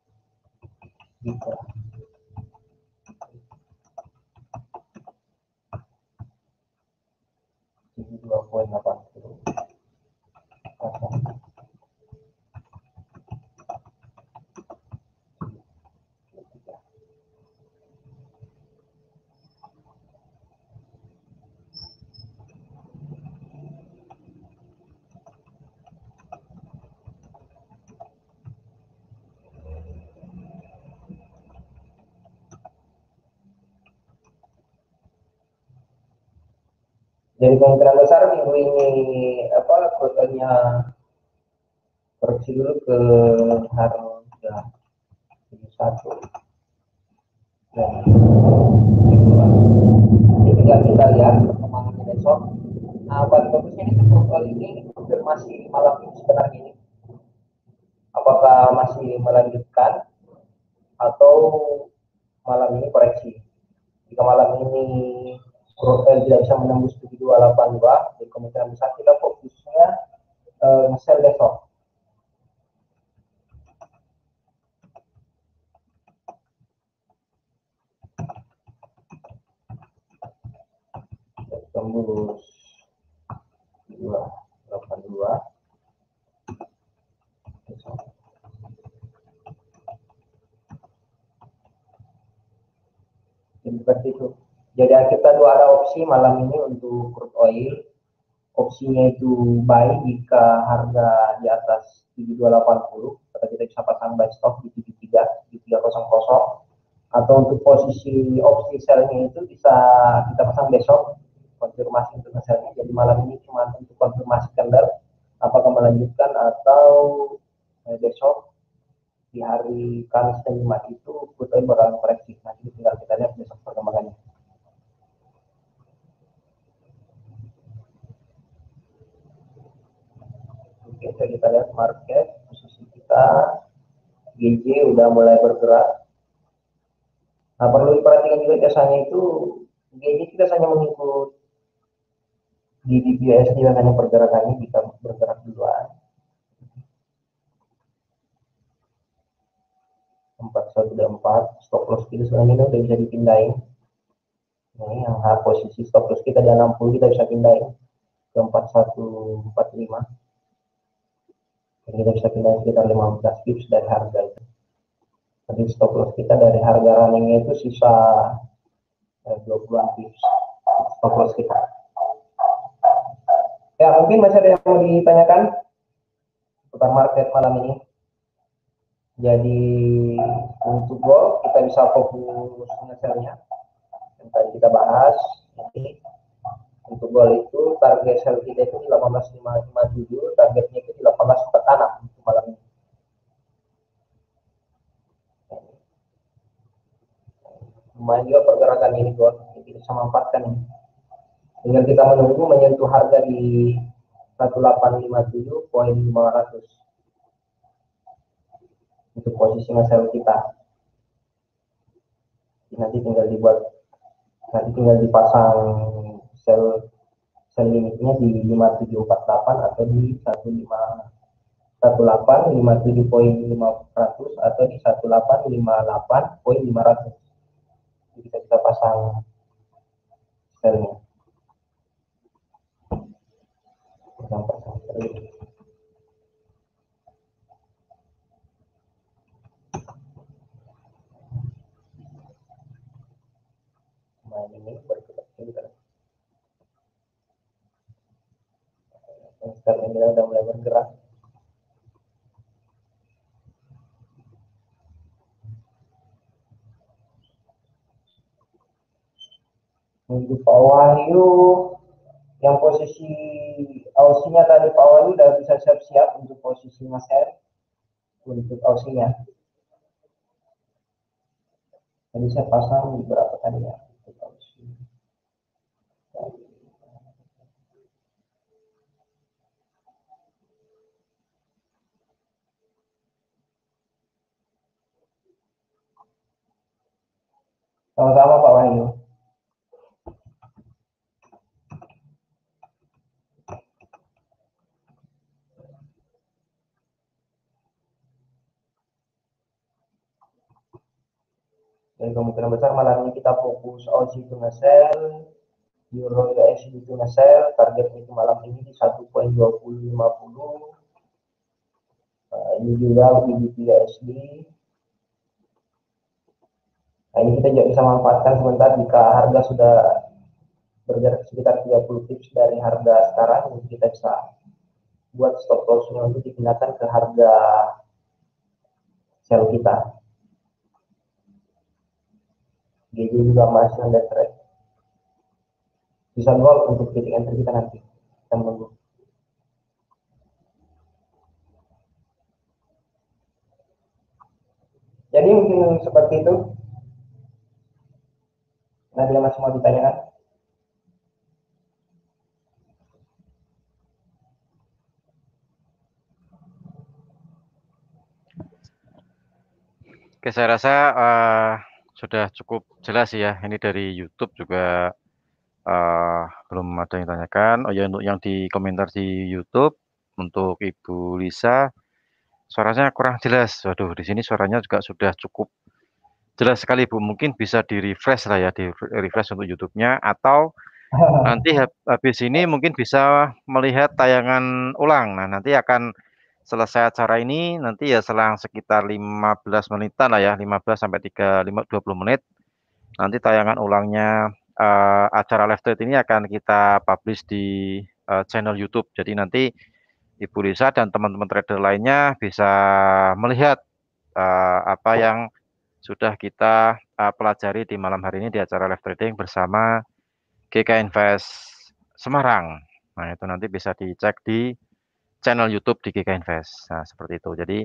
bisa di 2.80. Jadi kemungkinan besar minggu ini kuotanya koreksi dulu ke harga 71. Dan jadi kita lihat perkembangannya besok. Nah, paling bagusnya ini protokol ini konfirmasi malam ini sebenarnya ini apakah masih melanjutkan atau malam ini koreksi. Jika malam ini crude oil tidak bisa menembus 7282, jadi kemungkinan besar kita fokusnya nge-sell besok. Tembus 282. Seperti itu. Jadi kita ada opsi malam ini untuk crude oil. Opsinya itu buy jika harga di atas 7280, atau kita bisa pasang buy stop di 73, di 300. Atau untuk posisi opsi sellnya itu bisa kita pasang besok, konfirmasi untuk sellnya. Jadi malam ini cuma untuk konfirmasi candle apakah melanjutkan atau besok di hari Kamis dan Jumat itu crude oil bakal koreksi. Nanti tinggal kita lihat besok perkembangannya. Oke, kita lihat market posisi kita, GJ udah mulai bergerak. Nah, perlu diperhatikan juga biasanya itu GJ kita hanya mengikut di DBS biasanya pergerakannya kita bergerak duluan. 4124 stop loss kita sekarang ini udah bisa dipindahin. Nah, yang posisi stop loss kita di 60 kita bisa pindahin ke 4145. Jadi kita bisa pindahin sekitar 15 pips dari harga itu. Jadi stop loss kita dari harga runningnya itu sisa 20 pips stop loss kita. Ya, mungkin masih ada yang mau ditanyakan tentang market malam ini. Jadi untuk gold kita bisa fokus nge-sell-nya yang tadi kita bahas. Nanti untuk gold itu target sell kita itu di 18.557, targetnya itu di 18.46 untuk malam ini. Lumayan juga pergerakan ini gold, kita bisa manfaatkan ini. Tinggal kita menunggu menyentuh harga di 1857.500 untuk posisi nge-sell kita. Nanti tinggal dipasang sell limitnya di 5748 atau di 1857.500 atau di 1858.500. Jadi kita bisa pasang sellnya. Nah, ini bergerak kita. Sekarang ini udah mulai bergerak. Untuk Pak Wahyu yang posisi Aussie-nya tadi, Pak Wahyu udah bisa siap-siap untuk posisi nge-sell untuk Aussie-nya. Tadi saya pasang berapa tadi ya untuk Aussie. Sama-sama Pak Wahyu. Dan kemungkinan besar malam ini kita fokus Aussie itu nge-sell, Euro USD itu nge-sell, targetnya itu malam ini di 1.2050. Ini juga GBP USD. Nah, ini kita juga bisa manfaatkan sebentar jika harga sudah bergerak sekitar 30 pips dari harga sekarang, kita bisa buat stop loss-nya untuk dipindahkan ke harga sell kita. GJ juga masih ada trade. Bisa gold untuk titik entry kita nanti. Kita menunggu. Jadi mungkin seperti itu. Ada yang masih mau ditanyakan? Oke, saya rasa sudah cukup jelas ya. Ini dari YouTube juga belum ada yang tanyakan. Oh ya, untuk yang di komentar di YouTube untuk Ibu Lisa, suaranya kurang jelas. Waduh, di sini suaranya juga sudah cukup jelas sekali Bu. Mungkin bisa di-refresh lah ya, di-refresh untuk YouTube-nya atau nanti habis ini mungkin bisa melihat tayangan ulang. Nah, nanti akan selesai acara ini nanti ya selang sekitar 15 menitan lah ya, 15 sampai 20 menit. Nanti tayangan ulangnya acara live trade ini akan kita publish di channel YouTube. Jadi nanti Ibu Lisa dan teman-teman trader lainnya bisa melihat apa yang sudah kita pelajari di malam hari ini di acara live trading bersama GK Invest Semarang. Nah, itu nanti bisa dicek di channel YouTube di GK Invest. Nah, seperti itu. Jadi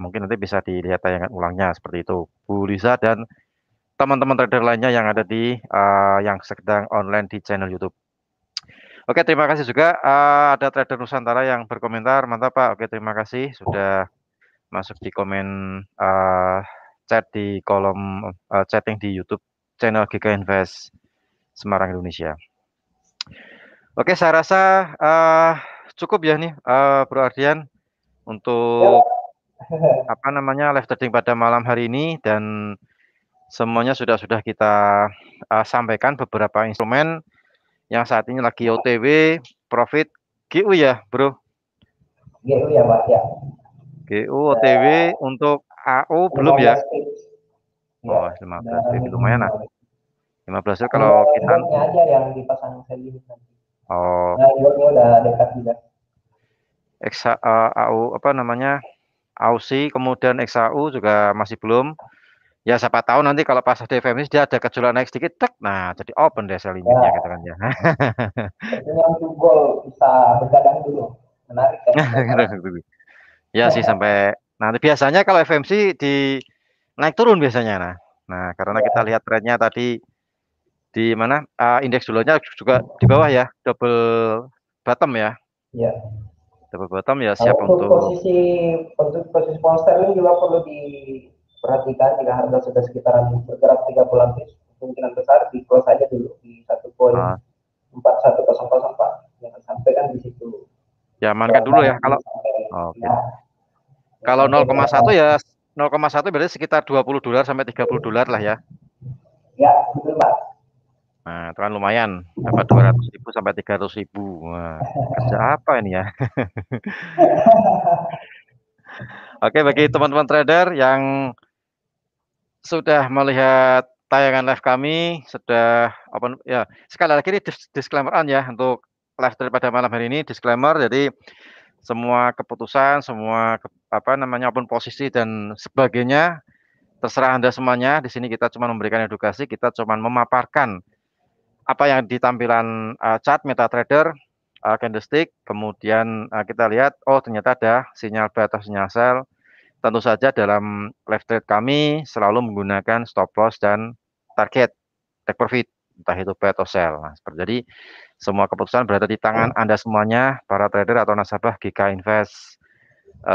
mungkin nanti bisa dilihat tayangan ulangnya seperti itu. Bu Lisa dan teman-teman trader lainnya yang ada di yang sedang online di channel YouTube. Oke, terima kasih juga ada trader Nusantara yang berkomentar. Mantap Pak. Oke, terima kasih sudah masuk di komen chat di kolom chatting di YouTube channel GK Invest Semarang Indonesia. Oke, saya rasa cukup ya nih Bro Ardian untuk apa namanya live trading pada malam hari ini dan semuanya sudah kita sampaikan beberapa instrumen yang saat ini lagi OTW profit GU ya, Bro. GU ya, Pak, ya. GU OTW untuk AU belum ya? 15 tips. Ya, Oh, udah 15 ribu minimum lumayan lah. 5 tips. 15 ribu kalau Tinggal kita inboxnya aja yang dipasang saya limit nanti. oh Nah, inboxnya udah dekat juga. AU apa namanya? AUSI kemudian XAU juga masih belum. Ya siapa tahu nanti kalau pas ada FMI dia ada gejolak naik sedikit, tek, nah jadi open deh sell limitnya gitu Ya, kan ya. sepertinya untuk gol bisa bergadang dulu. Menarik ya sekarang. Ya sih sampai nanti biasanya kalau FMC di naik turun biasanya. Nah karena kita Ya, lihat trennya tadi di mana indeks dulunya juga di bawah ya, double bottom ya, ya. double bottom ya Nah, siap untuk untuk posisi pound sterling juga perlu diperhatikan jika harga sudah sekitaran bergerak 30 pips, kemungkinan besar di close aja dulu di uh, 1.4100 Pak. Jangan sampai kan di situ diamankan dulu ya berapa kalau sampai oke. ya, Kalau sampai 0,1 berapa ya 0,1 berarti sekitar $20 sampai $30 lah ya. ya betul Pak. Nah, itu kan lumayan dapat 200.000 sampai 300.000. Wah, kerja apa ini ya? Oke, bagi teman-teman trader yang sudah melihat tayangan live kami, sudah open ya. Sekali lagi ini disclaimer ya untuk live trade pada malam hari ini disclaimer. Jadi semua keputusan, semua apa namanya open posisi dan sebagainya terserah Anda semuanya. Di sini kita cuma memberikan edukasi, kita cuma memaparkan apa yang di tampilan chart MetaTrader candlestick, kemudian kita lihat oh ternyata ada sinyal buy atau sinyal sell. Tentu saja dalam live trade kami selalu menggunakan stop loss dan target take profit, entah itu buy atau sell. Nah, seperti jadi semua keputusan berada di tangan Anda semuanya, para trader atau nasabah GK Invest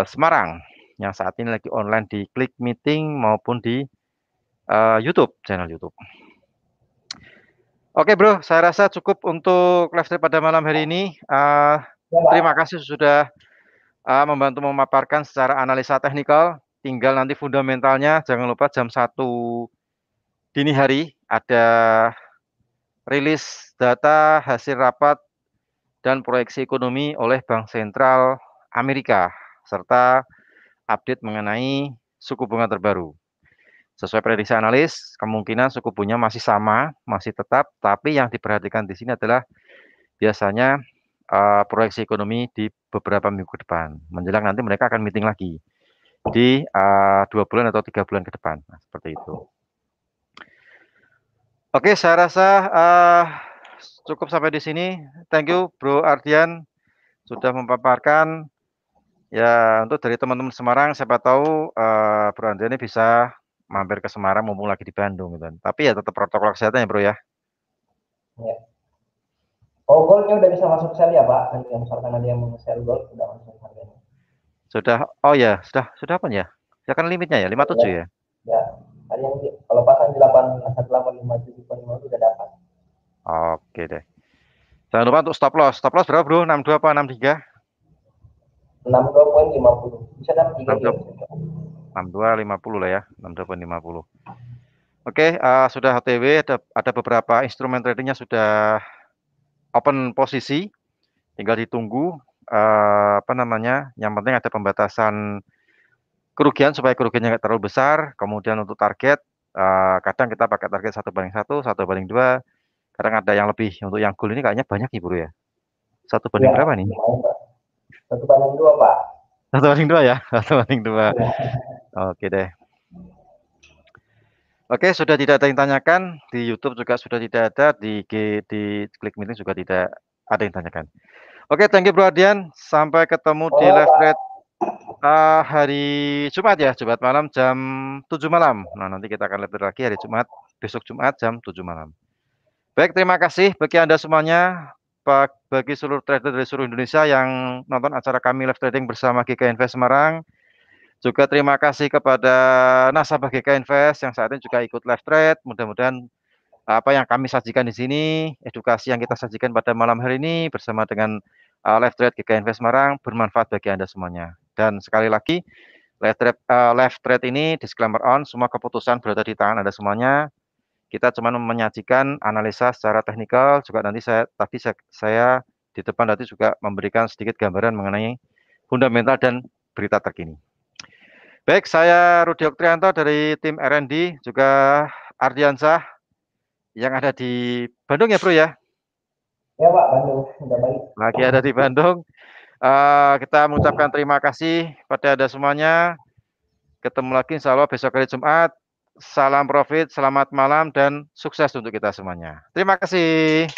Semarang yang saat ini lagi online di Klik Meeting maupun di YouTube, channel YouTube. Oke bro, saya rasa cukup untuk live trade pada malam hari ini. Ya Terima Pak. kasih sudah membantu memaparkan secara analisa teknikal. Tinggal nanti fundamentalnya, jangan lupa jam 1 dini hari ada rilis data hasil rapat dan proyeksi ekonomi oleh Bank Sentral Amerika serta update mengenai suku bunga terbaru. Sesuai prediksi analis, kemungkinan suku bunga masih sama, masih tetap, tapi yang diperhatikan di sini adalah biasanya proyeksi ekonomi di beberapa minggu ke depan. Menjelang nanti mereka akan meeting lagi di 2 bulan atau 3 bulan ke depan. Nah, seperti itu. Oke, saya rasa cukup sampai di sini. Thank you, Bro Ardian, sudah memaparkan. Ya, untuk dari teman-teman Semarang, siapa tahu Bro Ardian ini bisa mampir ke Semarang mumpung lagi di Bandung gitu. Tapi ya tetap protokol kesehatan ya Bro ya. Ya. Oh, goldnya udah bisa masuk sel ya Pak? Nanti misalkan ada yang mau sel gold udah masuk harganya. Sudah, oh ya, sudah apa ya? Ya kan limitnya ya, Ya, 57 ya. ya. Ada yang kalau pasang di 81857.5 itu udah dapat. Oke deh. Jangan lupa untuk stop loss. Stop loss berapa bro? 62 apa 63? 62,50. Bisa dapat 3 juga. 62,50 lah ya. 62,50. Oke, sudah OTW, ada beberapa instrumen tradingnya sudah open posisi. Tinggal ditunggu apa namanya? Yang penting ada pembatasan kerugian supaya kerugiannya nggak terlalu besar. Kemudian untuk target, kadang kita pakai target 1/1, 1/2. Kadang ada yang lebih. Untuk yang gold ini kayaknya banyak nih bro ya. 1 banding Iya, berapa nih? lumayan Pak. 1/2 Pak. 1/2 ya. 1/2. Iya. Oke deh. Oke, sudah tidak ada yang tanyakan. Di YouTube juga sudah tidak ada. Di Klik Meeting juga tidak ada yang tanyakan. Oke, thank you Bro Ardian. Sampai ketemu di Oh live Pak, thread hari Jumat ya. Jumat malam jam 7 malam. Nah, nanti kita akan live thread lagi hari Jumat. Besok Jumat jam 7 malam. Baik, terima kasih bagi Anda semuanya. Bagi seluruh trader dari seluruh Indonesia yang nonton acara kami live trading bersama GK Invest Semarang. Juga terima kasih kepada nasabah GK Invest yang saat ini juga ikut live trade. Mudah-mudahan apa yang kami sajikan di sini, edukasi yang kita sajikan pada malam hari ini bersama dengan live trade GK Invest Semarang bermanfaat bagi Anda semuanya. Dan sekali lagi, live trade ini disclaimer on, semua keputusan berada di tangan Anda semuanya. Kita cuma menyajikan analisa secara teknikal, juga nanti saya di depan nanti juga memberikan sedikit gambaran mengenai fundamental dan berita terkini. Baik, saya Rudi Oktrianto dari tim R&D, juga Ardiansah yang ada di Bandung ya Bro ya? ya Pak, Bandung udah baik. Lagi ada di Bandung. Kita mengucapkan terima kasih pada Anda semuanya. Ketemu lagi insya Allah besok hari Jumat. Salam profit, selamat malam, dan sukses untuk kita semuanya. Terima kasih.